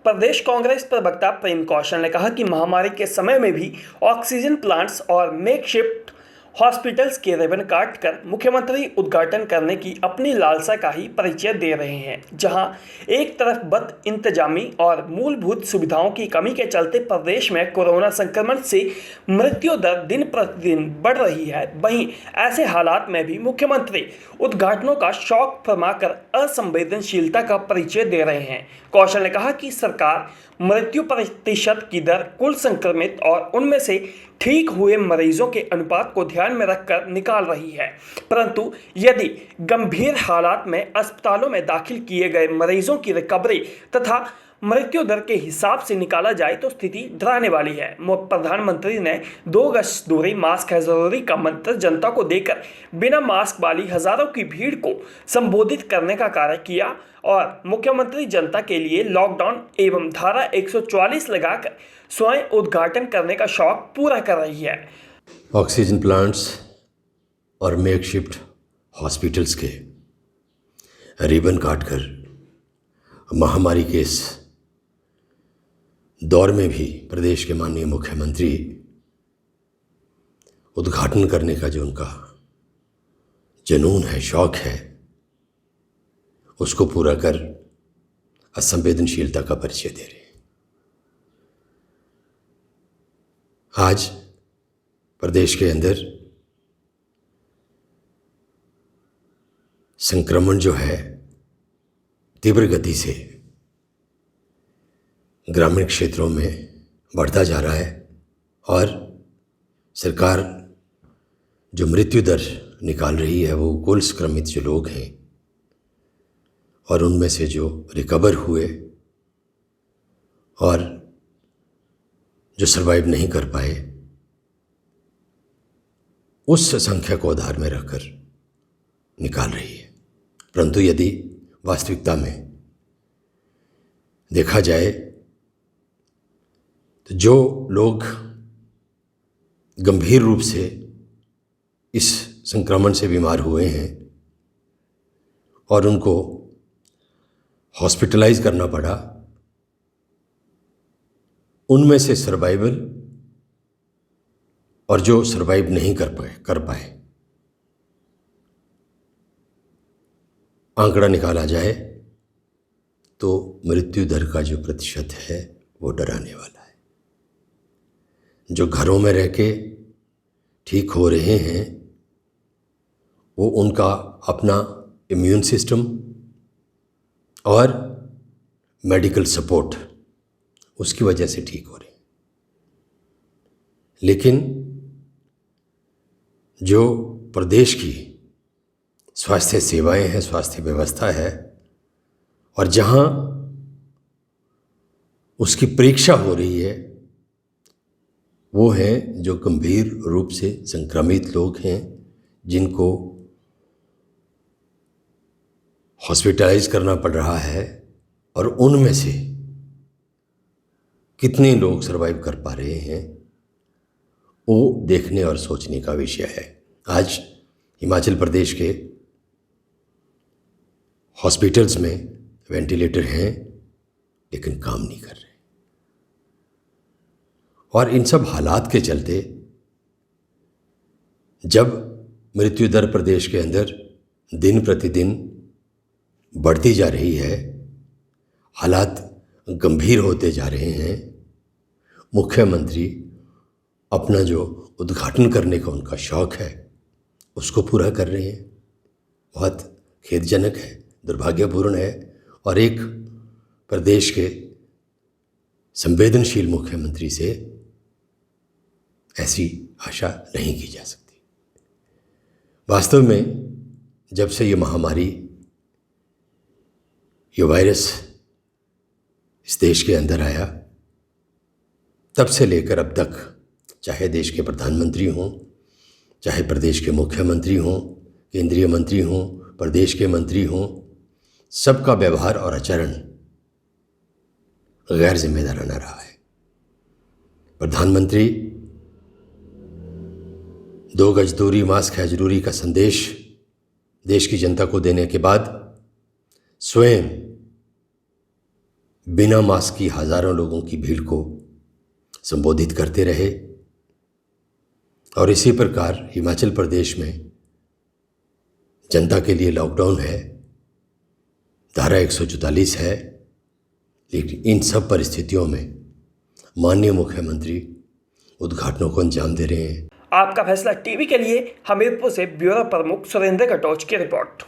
प्रदेश कांग्रेस प्रवक्ता प्रेम कौशल ने कहा कि महामारी के समय में भी ऑक्सीजन प्लांट्स और मेकशिफ्ट हॉस्पिटल्स के रिबन काटकर मुख्यमंत्री उद्घाटन करने की अपनी लालसा का ही परिचय दे रहे हैं। जहां एक तरफ बद इंतजामी और मूलभूत सुविधाओं की कमी के चलते प्रदेश में कोरोना संक्रमण से मृत्यु दर दिन प्रतिदिन बढ़ रही है, वहीं ऐसे हालात में भी मुख्यमंत्री उद्घाटनों का शौक फरमाकर असंवेदनशीलता का परिचय दे रहे हैं। कौशल ने कहा कि सरकार मृत्यु प्रतिशत की दर कुल संक्रमित और उनमें से ठीक हुए मरीजों के अनुपात को ध्यान में रखकर निकाल रही है, परंतु यदि गंभीर हालात में अस्पतालों में दाखिल किए गए मरीजों की रिकवरी तथा मृत्यु दर के हिसाब से निकाला जाए तो स्थिति डराने वाली है। प्रधानमंत्री ने 2 गज दूरी, मास्क है जरूरी का मंत्र जनता को देकर बिना मास्क वाली हजारों की भीड़ को संबोधित करने का कार्य किया और मुख्यमंत्री जनता के लिए लॉकडाउन एवं धारा 144 लगाकर स्वयं उद्घाटन करने का शौक पूरा कर रही है। ऑक्सीजन प्लांट्स और मेकशिफ्ट हॉस्पिटल्स के रिबन काटकर महामारी के इस दौर में भी प्रदेश के माननीय मुख्यमंत्री उद्घाटन करने का जो उनका जुनून है, शौक है, उसको पूरा कर असंवेदनशीलता का परिचय दे रहे हैं। आज प्रदेश के अंदर संक्रमण जो है तीव्र गति से ग्रामीण क्षेत्रों में बढ़ता जा रहा है और सरकार जो मृत्यु दर निकाल रही है वो कुल संक्रमित जो लोग हैं और उनमें से जो रिकवर हुए और जो सर्वाइव नहीं कर पाए, उस संख्या को आधार में रखकर निकाल रही है। परंतु यदि वास्तविकता में देखा जाए तो जो लोग गंभीर रूप से इस संक्रमण से बीमार हुए हैं और उनको हॉस्पिटलाइज करना पड़ा, उनमें से सर्वाइवल और जो सर्वाइव नहीं कर पाए आंकड़ा निकाला जाए तो मृत्यु दर का जो प्रतिशत है वो डराने वाला है। जो घरों में रह के ठीक हो रहे हैं वो उनका अपना इम्यून सिस्टम और मेडिकल सपोर्ट उसकी वजह से ठीक हो रहे हैं, लेकिन जो प्रदेश की स्वास्थ्य सेवाएं हैं, स्वास्थ्य व्यवस्था है और जहां उसकी परीक्षा हो रही है वो हैं जो गंभीर रूप से संक्रमित लोग हैं, जिनको हॉस्पिटलाइज करना पड़ रहा है और उनमें से कितने लोग सर्वाइव कर पा रहे हैं वो देखने और सोचने का विषय है। आज हिमाचल प्रदेश के हॉस्पिटल्स में वेंटिलेटर हैं लेकिन काम नहीं कर रहे और इन सब हालात के चलते जब मृत्यु दर प्रदेश के अंदर दिन प्रतिदिन बढ़ती जा रही है, हालात गंभीर होते जा रहे हैं, मुख्यमंत्री अपना जो उद्घाटन करने का उनका शौक है उसको पूरा कर रहे हैं। बहुत खेदजनक है, दुर्भाग्यपूर्ण है और एक प्रदेश के संवेदनशील मुख्यमंत्री से ऐसी आशा नहीं की जा सकती। वास्तव में जब से ये महामारी, ये वायरस इस देश के अंदर आया तब से लेकर अब तक, चाहे देश के प्रधानमंत्री हों, चाहे प्रदेश के मुख्यमंत्री हों, केंद्रीय मंत्री हों, प्रदेश के मंत्री हों, सबका व्यवहार और आचरण गैर जिम्मेदाराना रहा है। प्रधानमंत्री 2 गज दूरी, मास्क है जरूरी का संदेश देश की जनता को देने के बाद स्वयं बिना मास्क की हजारों लोगों की भीड़ को संबोधित करते रहे। और इसी प्रकार हिमाचल प्रदेश में जनता के लिए लॉकडाउन है, धारा 144 है, लेकिन इन सब परिस्थितियों में माननीय मुख्यमंत्री उद्घाटनों को अंजाम दे रहे हैं। आपका फैसला टीवी के लिए हमीरपुर से ब्यूरो प्रमुख सुरेंद्र कटोच की रिपोर्ट।